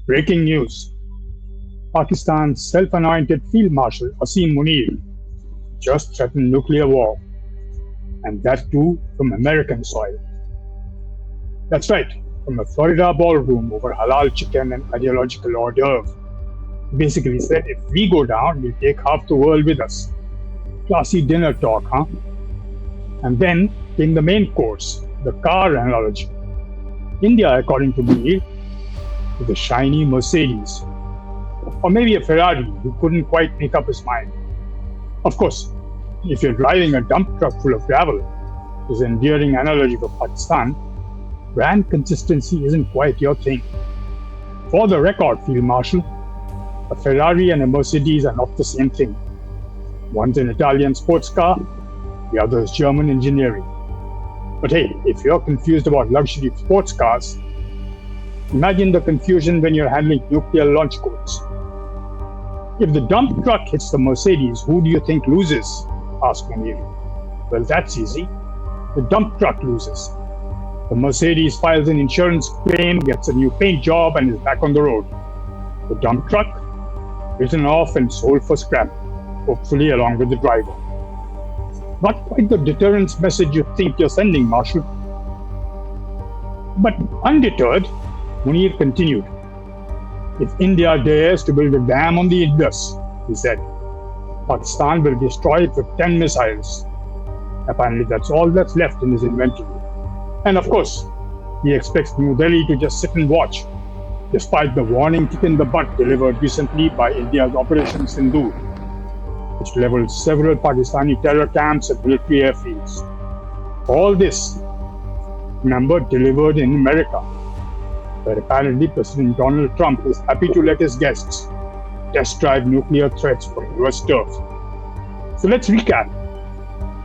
Breaking news. Pakistan's self-anointed Field Marshal Asim Munir just threatened nuclear war, and that too from American soil. That's right, from a Florida ballroom over halal chicken and ideological hors d'oeuvre. He basically said, if we go down, we'll take half the world with us. Classy dinner talk, huh? And then came the main course, the car analogy. India, according to me, is a shiny Mercedes, or maybe a Ferrari who couldn't quite make up his mind. Of course, if you're driving a dump truck full of gravel, this endearing analogy for Pakistan, brand consistency isn't quite your thing. For the record, Field Marshal, a Ferrari and a Mercedes are not the same thing. One's an Italian sports car, the other is German engineering. But hey, if you're confused about luxury sports cars, imagine the confusion when you're handling nuclear launch codes. If the dump truck hits the Mercedes, who do you think loses? Asked Munir. Well, that's easy. The dump truck loses. The Mercedes files an insurance claim, gets a new paint job, and is back on the road. The dump truck, written off and sold for scrap, hopefully along with the driver. Not quite the deterrence message you think you're sending, Marshal. But undeterred, Munir continued. If India dares to build a dam on the Indus, he said, Pakistan will destroy it with 10 missiles. Apparently that's all that's left in his inventory. And of course, he expects New Delhi to just sit and watch, despite the warning kick in the butt delivered recently by India's Operation Sindoor, which leveled several Pakistani terror camps and military airfields. All this, remember, delivered in America, where apparently President Donald Trump is happy to let his guests test drive nuclear threats from US turf. So let's recap.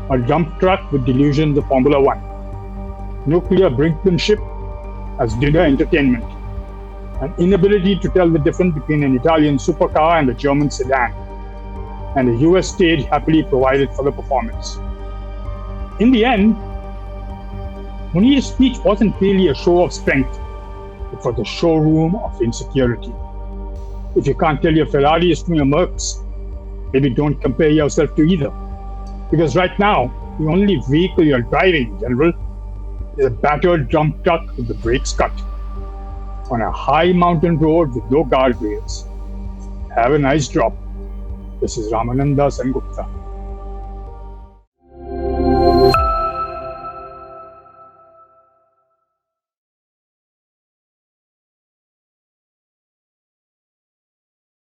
A dump truck with delusions of Formula One. Nuclear brinkmanship as dinner entertainment. An inability to tell the difference between an Italian supercar and a German sedan. And a US stage happily provided for the performance. In the end, Munir's speech wasn't really a show of strength. It was a showroom of insecurity. If you can't tell your Ferraris from your Mercs, maybe don't compare yourself to either. Because right now, the only vehicle you're driving, General, is a battered dump truck with the brakes cut on a high mountain road with no guardrails. Have a nice drop. This is Ramananda Sengupta.